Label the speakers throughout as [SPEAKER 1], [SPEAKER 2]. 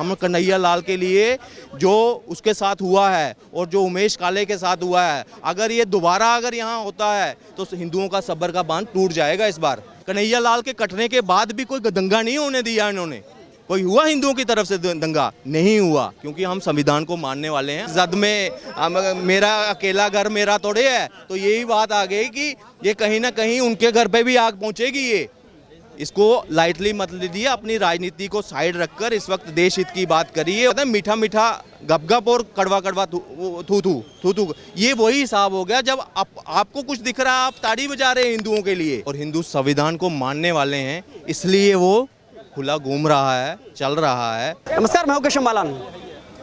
[SPEAKER 1] हम कन्हैया लाल के लिए जो उसके साथ हुआ है और जो उमेश काले के साथ हुआ है, अगर ये दोबारा अगर यहाँ होता है तो हिंदुओं का सब्र का बांध टूट जाएगा। इस बार कन्हैया लाल के कटने के बाद भी कोई दंगा नहीं होने दिया इन्होंने। कोई हुआ हिंदुओं की तरफ से दंगा? नहीं हुआ, क्योंकि हम संविधान को मानने वाले हैं। जद में मेरा अकेला घर मेरा थोड़े है, तो यही बात आ गई कि ये कहीं ना कहीं उनके घर पे भी आग पहुंचेगी। ये इसको लाइटली मत लीजिए, अपनी राजनीति को साइड रखकर इस वक्त देश हित की बात करिए। मीठा मीठा गप और कड़वा कड़वा थू थू, ये वही हिसाब हो गया। जब आपको कुछ दिख रहा है आप ताड़ी बजा रहे हैं हिंदुओं के लिए, और हिंदू संविधान को मानने वाले हैं, इसलिए वो खुला घूम रहा है, चल रहा है।
[SPEAKER 2] नमस्कार, मैं हूं केशव मालान।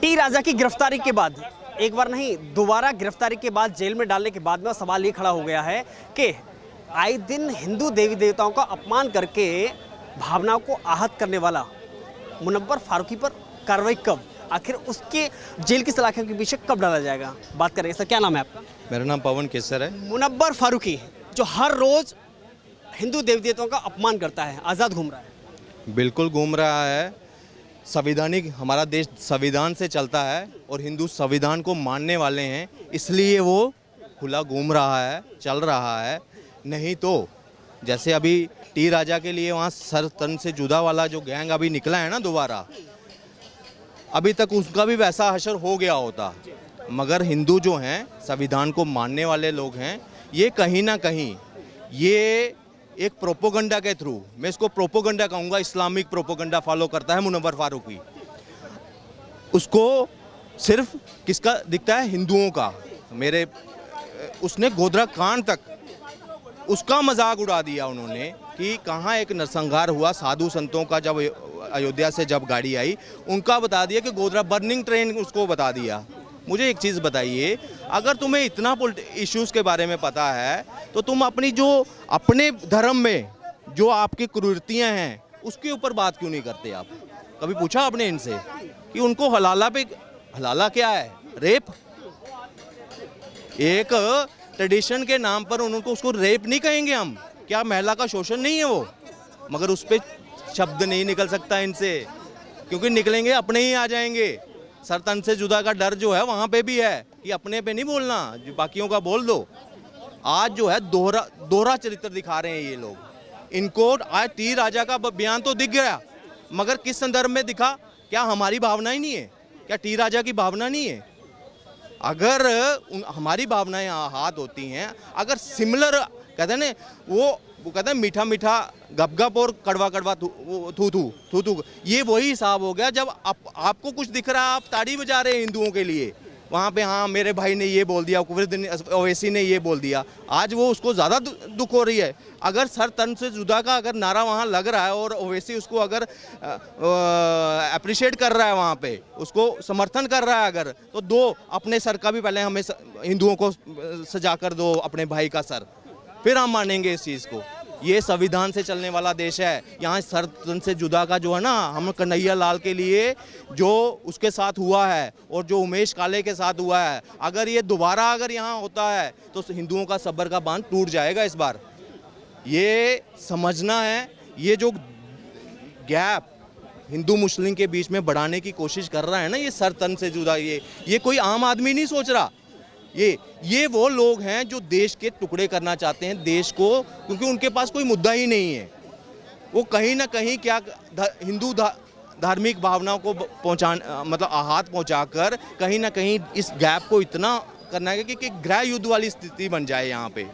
[SPEAKER 2] टी राजा की गिरफ्तारी के बाद, एक बार नहीं दोबारा गिरफ्तारी के बाद, जेल में डालने के बाद में सवाल ये खड़ा हो गया है कि आए दिन हिंदू देवी देवताओं का अपमान करके भावनाओं को आहत करने वाला मुनव्वर फारूकी पर कार्रवाई कब, आखिर उसके जेल की सलाखों के पीछे कब डाला जाएगा, बात करेंगे। सर, क्या नाम है आपका?
[SPEAKER 1] मेरा नाम पवन केसर है।
[SPEAKER 2] मुनव्वर फारूकी जो हर रोज हिंदू देवी देवताओं का अपमान करता है, आज़ाद घूम रहा है।
[SPEAKER 1] बिल्कुल घूम रहा है। संवैधानिक हमारा देश संविधान से चलता है और हिंदू संविधान को मानने वाले हैं, इसलिए वो खुला घूम रहा है, चल रहा है। नहीं तो जैसे अभी टी राजा के लिए वहाँ सर तन से जुदा वाला जो गैंग अभी निकला है ना दोबारा, अभी तक उसका भी वैसा हशर हो गया होता। मगर हिंदू जो हैं, संविधान को मानने वाले लोग हैं, ये कहीं ना कहीं ये एक प्रोपोगंडा के थ्रू, मैं इसको प्रोपोगंडा कहूँगा, इस्लामिक प्रोपोगंडा फॉलो करता है मुनव्वर फारूकी। उसको सिर्फ किसका दिखता है? हिंदुओं का। उसने गोधरा कांड तक उसका मजाक उड़ा दिया उन्होंने कि कहाँ एक नरसंहार हुआ साधु संतों का, जब अयोध्या से जब गाड़ी आई उनका बता दिया कि गोधरा बर्निंग ट्रेन, उसको बता दिया। मुझे एक चीज़ बताइए, अगर तुम्हें इतना इश्यूज़ के बारे में पता है तो तुम अपनी जो अपने धर्म में जो आपकी कुरीतियाँ हैं उसके ऊपर बात क्यों नहीं करते? आप कभी पूछा आपने इनसे कि उनको हलाला क्या है? रेप। एक ट्रेडिशन के नाम पर उनको उसको रेप नहीं कहेंगे हम? क्या महिला का शोषण नहीं है वो? मगर उस पर शब्द नहीं निकल सकता इनसे, क्योंकि निकलेंगे अपने ही आ जाएंगे। सर तन से जुदा का डर जो है वहाँ पे भी है कि अपने पे नहीं बोलना, जो बाकियों का बोल दो। आज जो है दोहरा चरित्र दिखा रहे हैं ये लोग। इनको आज टी राजा का बयान तो दिख गया, मगर किस संदर्भ में दिखा? क्या हमारी भावना ही नहीं है? क्या टी राजा की भावना नहीं है? अगर हमारी भावनाएं हाथ होती हैं, अगर सिमिलर कहते हैं ना, वो कहते हैं मीठा मीठा गप और कड़वा कड़वा थू थू, ये वही हिसाब हो गया। जब आपको कुछ दिख रहा है आप ताड़ी बजा रहे हैं हिंदुओं के लिए, वहाँ पे हाँ मेरे भाई ने ये बोल दिया, ओवैसी ने ये बोल दिया, आज वो उसको ज़्यादा दुख हो रही है। अगर सर तन से जुदा का अगर नारा वहाँ लग रहा है और ओवैसी उसको अगर अप्रिशिएट कर रहा है, वहाँ पे उसको समर्थन कर रहा है अगर, तो दो अपने सर का भी पहले हमें हिंदुओं को सजा कर दो अपने भाई का सर, फिर हम मानेंगे इस चीज़ को। ये संविधान से चलने वाला देश है। यहाँ सर तन से जुदा का जो है ना, हम कन्हैया लाल के लिए जो उसके साथ हुआ है और जो उमेश काले के साथ हुआ है, अगर ये दोबारा अगर यहाँ होता है तो हिंदुओं का सब्र का बांध टूट जाएगा। इस बार ये समझना है, ये जो गैप हिंदू मुस्लिम के बीच में बढ़ाने की कोशिश कर रहा है ना ये सर तन से जुदा, ये कोई आम आदमी नहीं सोच रहा। ये वो लोग हैं जो देश के टुकड़े करना चाहते हैं देश को, क्योंकि उनके पास कोई मुद्दा ही नहीं है। वो कहीं ना कहीं क्या हिंदू धार्मिक भावनाओं को मतलब आहत पहुंचाकर कहीं ना कहीं इस गैप को इतना करना है कि गृह युद्ध वाली स्थिति बन जाए। यहाँ पे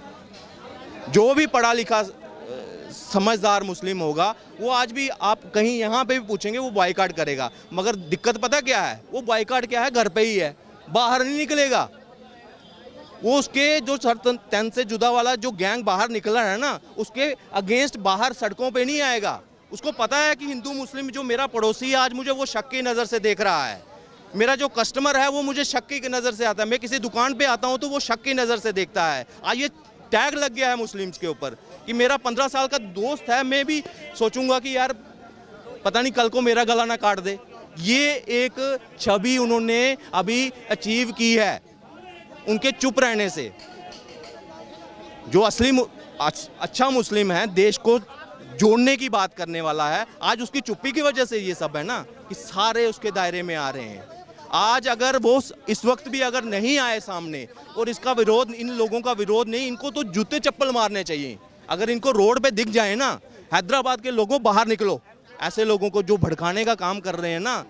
[SPEAKER 1] जो भी पढ़ा लिखा समझदार मुस्लिम होगा, वो आज भी आप कहीं यहाँ पे भी पूछेंगे वो बॉयकॉट करेगा। मगर दिक्कत पता क्या है? वो बॉयकॉट क्या है? घर पे ही है, बाहर नहीं निकलेगा। वो उसके जो सर तन से जुदा वाला जो गैंग बाहर निकला है ना, उसके अगेंस्ट बाहर सड़कों पे नहीं आएगा। उसको पता है कि हिंदू मुस्लिम जो मेरा पड़ोसी है आज मुझे वो शक की नज़र से देख रहा है, मेरा जो कस्टमर है वो मुझे शक की नज़र से आता है, मैं किसी दुकान पे आता हूँ तो वो शक की नज़र से देखता है। आज ये टैग लग गया है मुस्लिम्स के ऊपर कि मेरा 15 साल का दोस्त है, मैं भी सोचूंगा कि यार पता नहीं कल को मेरा गला ना काट दे। ये एक छवि उन्होंने अभी अचीव की है उनके चुप रहने से। जो असली अच्छा मुस्लिम है, देश को जोड़ने की बात करने वाला है, आज उसकी चुप्पी की वजह से ये सब है ना। कि सारे उसके दायरे में आ रहे हैं। आज अगर वो इस वक्त भी अगर नहीं आए सामने और इसका विरोध, इन लोगों का विरोध नहीं, इनको तो जूते चप्पल मारने चाहिए। अगर इनको रोड पे दिख जाए ना, हैदराबाद के लोगों बाहर निकलो, ऐसे लोगों को जो भड़काने का काम कर रहे हैं ना।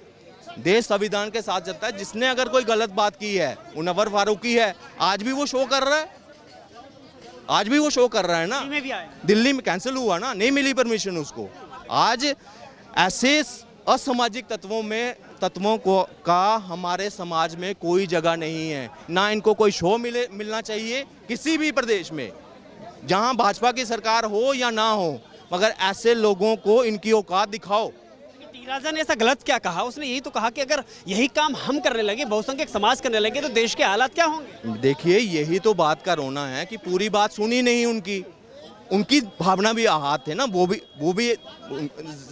[SPEAKER 1] देश संविधान के साथ चलता है। जिसने अगर कोई गलत बात की है, मुनव्वर फारूकी है, आज भी वो शो कर रहा है, आज भी वो शो कर रहा है ना।
[SPEAKER 2] में भी आए।
[SPEAKER 1] दिल्ली में कैंसिल हुआ ना, नहीं मिली परमिशन उसको। आज ऐसे असामाजिक तत्वों को का हमारे समाज में कोई जगह नहीं है। ना इनको कोई शो मिलना चाहिए किसी भी प्रदेश में, जहां भाजपा की सरकार हो या ना हो, मगर ऐसे लोगों को इनकी औकात दिखाओ।
[SPEAKER 2] टी राजा ने ऐसा गलत क्या कहा? उसने यही तो कहा कि अगर यही काम हम करने लगे, बहुसंख्यक समाज करने लगे, तो देश के हालात क्या होंगे?
[SPEAKER 1] देखिए, यही तो बात का रोना है कि पूरी बात सुनी नहीं उनकी भावना भी आहत है ना। वो भी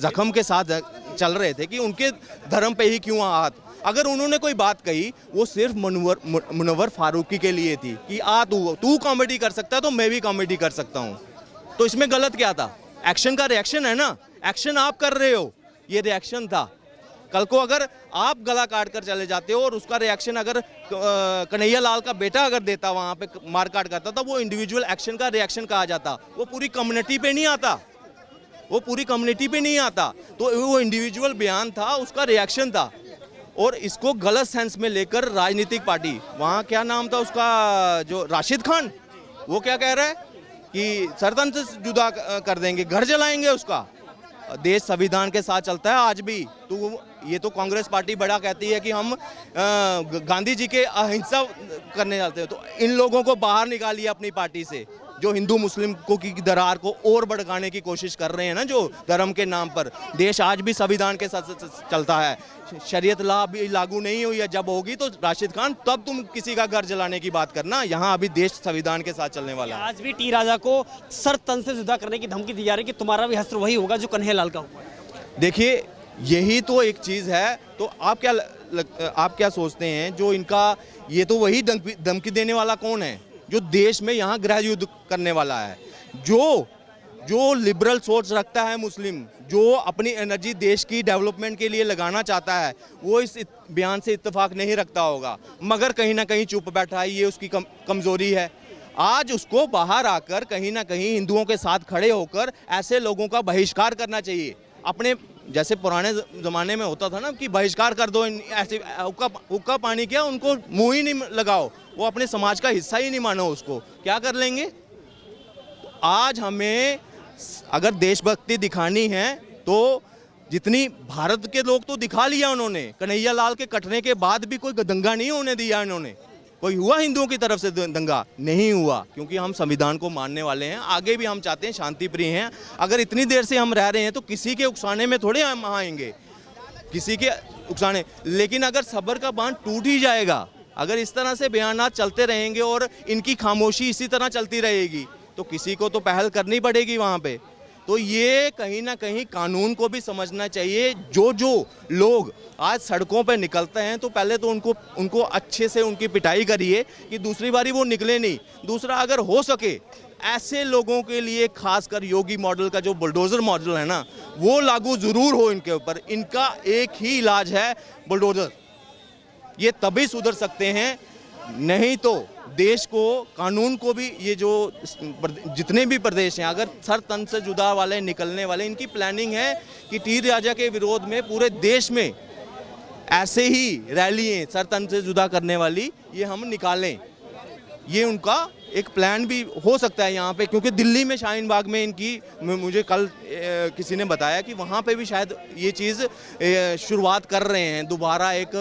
[SPEAKER 1] जख्म के साथ चल रहे थे कि उनके धर्म पे ही क्यों आहत। अगर उन्होंने कोई बात कही, वो सिर्फ मुनव्वर फारूकी के लिए थी कि तू कॉमेडी कर सकता है तो मैं भी कॉमेडी कर सकता हूँ। तो इसमें गलत क्या था? एक्शन का रिएक्शन है ना, एक्शन आप कर रहे हो, ये रिएक्शन था। कल को अगर आप गला काट कर चले जाते हो और उसका रिएक्शन अगर कन्हैया लाल का बेटा अगर देता, वहाँ पे मार काट करता, तो वो इंडिविजुअल एक्शन का रिएक्शन कहा जाता। वो पूरी कम्युनिटी पे नहीं आता, वो पूरी कम्युनिटी पे नहीं आता। तो वो इंडिविजुअल बयान था, उसका रिएक्शन था। और इसको गलत सेंस में लेकर राजनीतिक पार्टी, वहाँ क्या नाम था उसका, जो राशिद खान, वो क्या कह रहा है कि सरतंत्र से जुदा कर देंगे, घर जलाएंगे उसका। देश संविधान के साथ चलता है आज भी। तो ये तो कांग्रेस पार्टी बड़ा कहती है कि हम गांधी जी के अहिंसा करने जाते हैं। तो इन लोगों को बाहर निकालिए अपनी पार्टी से, जो हिंदू मुस्लिम को की दरार को और भड़काने की कोशिश कर रहे हैं ना, जो धर्म के नाम पर। देश आज भी संविधान के साथ चलता है। शरीयत ला भी लागू नहीं हुई है, जब होगी तो राशिद खान तब तुम किसी का घर जलाने की बात करना। यहाँ अभी देश संविधान के साथ चलने वाला है।
[SPEAKER 2] आज भी टी राजा को सर तन से जुदा करने की धमकी दी जा रही है कि तुम्हारा भी हश्र वही होगा जो कन्हैया लाल का हुआ।
[SPEAKER 1] देखिए, यही तो एक चीज़ है। तो आप क्या सोचते हैं, जो इनका ये तो वही धमकी देने वाला कौन है, जो देश में यहाँ गृह युद्ध करने वाला है, जो लिबरल सोच रखता है मुस्लिम, जो अपनी एनर्जी देश की डेवलपमेंट के लिए लगाना चाहता है, वो इस बयान से इत्तेफाक नहीं रखता होगा, मगर कहीं ना कहीं चुप बैठा है। ये उसकी कमज़ोरी है। आज उसको बाहर आकर कहीं ना कहीं हिंदुओं के साथ खड़े होकर ऐसे लोगों का बहिष्कार करना चाहिए। अपने जैसे पुराने ज़माने में होता था ना कि बहिष्कार कर दो, ऐसे हुक्का पानी क्या, उनको मुँह ही नहीं लगाओ, वो अपने समाज का हिस्सा ही नहीं मानो, उसको क्या कर लेंगे। आज हमें अगर देशभक्ति दिखानी है तो जितनी भारत के लोग तो दिखा लिया उन्होंने। कन्हैया लाल के कटने के बाद भी कोई दंगा नहीं होने दिया इन्होंने। कोई हुआ हिंदुओं की तरफ से दंगा? नहीं हुआ, क्योंकि हम संविधान को मानने वाले हैं। आगे भी हम चाहते हैं, शांति प्रिय हैं। अगर इतनी देर से हम रह रहे हैं तो किसी के उकसाने में थोड़े हम आएंगे, किसी के उकसाने। लेकिन अगर सब्र का बांध टूट ही जाएगा, अगर इस तरह से बयानात चलते रहेंगे और इनकी खामोशी इसी तरह चलती रहेगी, तो किसी को तो पहल करनी पड़ेगी वहाँ पे। तो ये कहीं ना कहीं कानून को भी समझना चाहिए। जो लोग आज सड़कों पे निकलते हैं, तो पहले तो उनको अच्छे से उनकी पिटाई करिए कि दूसरी बारी वो निकले नहीं। दूसरा, अगर हो सके ऐसे लोगों के लिए खासकर योगी मॉडल का जो बुलडोज़र मॉडल है ना, वो लागू ज़रूर हो इनके ऊपर। इनका एक ही इलाज है, बुलडोज़र। ये तभी सुधर सकते हैं, नहीं तो देश को, कानून को भी, ये जो जितने भी प्रदेश हैं, अगर सर तन से जुदा वाले निकलने वाले, इनकी प्लानिंग है कि टी राजा के विरोध में पूरे देश में ऐसे ही रैलियाँ सर तन से जुदा करने वाली ये हम निकालें। ये उनका एक प्लान भी हो सकता है यहाँ पे, क्योंकि दिल्ली में शाहीन बाग में इनकी, मुझे कल किसी ने बताया कि वहाँ पे भी शायद ये चीज़ शुरुआत कर रहे हैं, दोबारा एक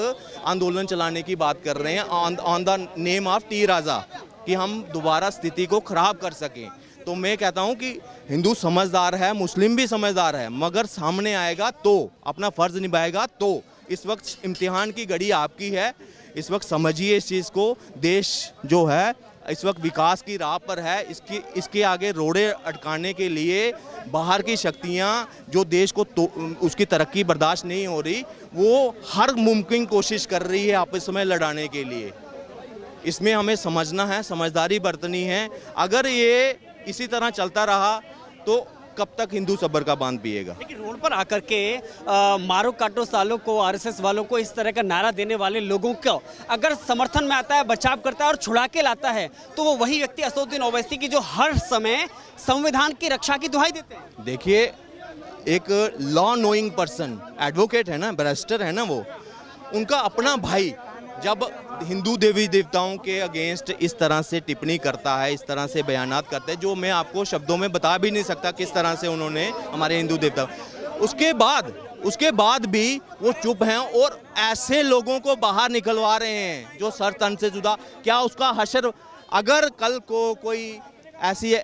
[SPEAKER 1] आंदोलन चलाने की बात कर रहे हैं on the name of T Raja, कि हम दोबारा स्थिति को ख़राब कर सकें। तो मैं कहता हूँ कि हिंदू समझदार है, मुस्लिम भी समझदार है, मगर सामने आएगा तो, अपना फ़र्ज़ निभाएगा तो। इस वक्त इम्तिहान की घड़ी आपकी है, इस वक्त समझिए इस चीज़ को। देश जो है इस वक्त विकास की राह पर है। इसके आगे रोड़े अटकाने के लिए बाहर की शक्तियां, जो देश को उसकी तरक्की बर्दाश्त नहीं हो रही, वो हर मुमकिन कोशिश कर रही है आपस में लड़ाने के लिए। इसमें हमें समझना है, समझदारी बरतनी है। अगर ये इसी तरह चलता रहा तो कब तक हिंदू सबर का बांध पिएगा।
[SPEAKER 2] लेकिन रोड पर आकर के मारो काटो सालों को, आरएसएस वालों को, इस तरह का नारा देने वाले लोगों को अगर समर्थन में आता है, बचाव करता है और छुड़ा के लाता है, तो वो वही व्यक्ति असदुद्दीन ओवैसी की जो हर समय संविधान की रक्षा की दुहाई देते हैं।
[SPEAKER 1] देखिए, एक लॉ नोइंग पर्सन, एडवोकेट है ना, बैरिस्टर है ना, वो उनका अपना भाई जब हिंदू देवी देवताओं के अगेंस्ट इस तरह से टिप्पणी करता है, इस तरह से बयानात करते हैं, जो मैं आपको शब्दों में बता भी नहीं सकता किस तरह से उन्होंने हमारे हिंदू देवता, उसके बाद भी वो चुप हैं और ऐसे लोगों को बाहर निकलवा रहे हैं जो सर तन से जुदा। क्या उसका हशर, अगर कल को कोई ऐसी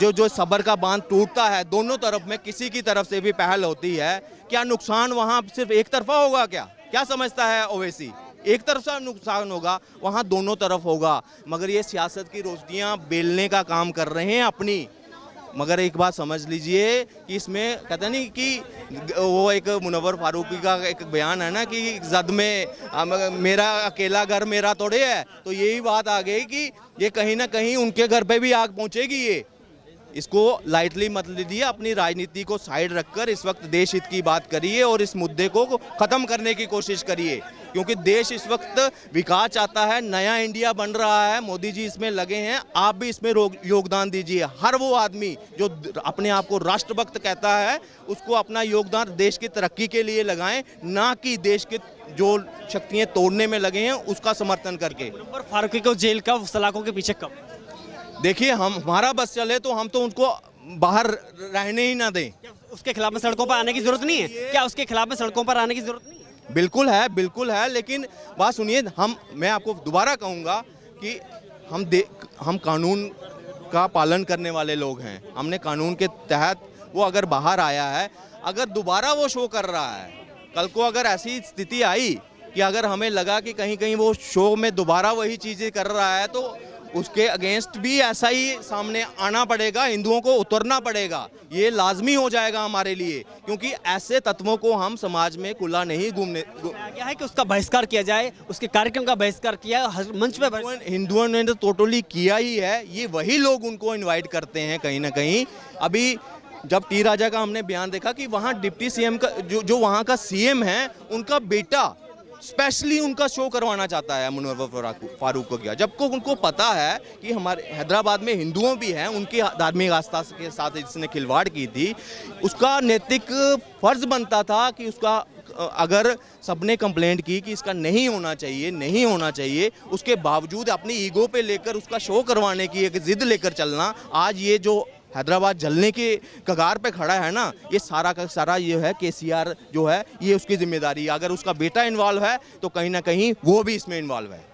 [SPEAKER 1] जो सबर का बांध टूटता है, दोनों तरफ में किसी की तरफ से भी पहल होती है, क्या नुकसान वहां सिर्फ एक तरफा होगा? क्या समझता है ओवैसी? एक तरफ से नुकसान होगा, वहां दोनों तरफ होगा। मगर ये सियासत की रोटियां बेलने का काम कर रहे हैं अपनी। मगर एक बात समझ लीजिए कि इसमें कहते नहीं कि वो एक मुनव्वर फारूकी का एक बयान है ना कि जद में मेरा अकेला घर मेरा थोड़े है, तो यही बात आ गई कि ये कहीं ना कहीं उनके घर पे भी आग पहुंचेगी। ये इसको लाइटली मत लीजिए, अपनी राजनीति को साइड रखकर इस वक्त देश हित की बात करिए और इस मुद्दे को खत्म करने की कोशिश करिए, क्योंकि देश इस वक्त विकास चाहता है, नया इंडिया बन रहा है, मोदी जी इसमें लगे हैं, आप भी इसमें योगदान दीजिए। हर वो आदमी जो अपने आप को राष्ट्रभक्त कहता है, उसको अपना योगदान देश की तरक्की के लिए लगाएं, ना कि देश के जो शक्तियाँ तोड़ने में लगे हैं उसका समर्थन करके।
[SPEAKER 2] फारूकी को जेल कब, सलाखों के पीछे कब?
[SPEAKER 1] देखिए, हमारा बस चले तो हम तो उनको बाहर रहने ही ना दें।
[SPEAKER 2] उसके खिलाफ में सड़कों पर आने की जरूरत नहीं है क्या? उसके खिलाफ में सड़कों पर आने की जरूरत नहीं है?
[SPEAKER 1] बिल्कुल है, लेकिन बात सुनिए, मैं आपको दोबारा कहूँगा कि हम कानून का पालन करने वाले लोग हैं। हमने कानून के तहत, वो अगर बाहर आया है, अगर दोबारा वो शो कर रहा है, कल को अगर ऐसी स्थिति आई कि अगर हमें लगा कि कहीं वो शो में दोबारा वही चीज़ें कर रहा है, तो उसके अगेंस्ट भी ऐसा ही सामने आना पड़ेगा, हिंदुओं को उतरना पड़ेगा। ये लाजमी हो जाएगा हमारे लिए, क्योंकि ऐसे तत्वों को हम समाज में खुला नहीं घूमने।
[SPEAKER 2] क्या है कि उसका बहिष्कार किया जाए, उसके कार्यक्रम का बहिष्कार किया, मंच पे
[SPEAKER 1] हिंदुओं ने तो टोटली किया ही है। ये वही लोग उनको इनवाइट करते हैं कहीं ना कहीं। अभी जब टी राजा का हमने बयान देखा कि वहाँ डिप्टी सीएम का जो वहाँ का सीएम है, उनका बेटा स्पेशली उनका शो करवाना चाहता है मुनव्वर फारूक को किया, जबकि उनको पता है कि हमारे हैदराबाद में हिंदुओं भी हैं, उनकी धार्मिक आस्था के साथ इसने खिलवाड़ की थी। उसका नैतिक फर्ज बनता था कि उसका, अगर सबने कंप्लेंट की कि इसका नहीं होना चाहिए, उसके बावजूद अपनी ईगो पे लेकर उसका शो करवाने की एक जिद लेकर चलना, आज ये जो हैदराबाद जलने के कगार पे खड़ा है ना, ये सारा का सारा ये है केसीआर जो है, ये उसकी जिम्मेदारी है। अगर उसका बेटा इन्वॉल्व है तो कहीं ना कहीं वो भी इसमें इन्वॉल्व है।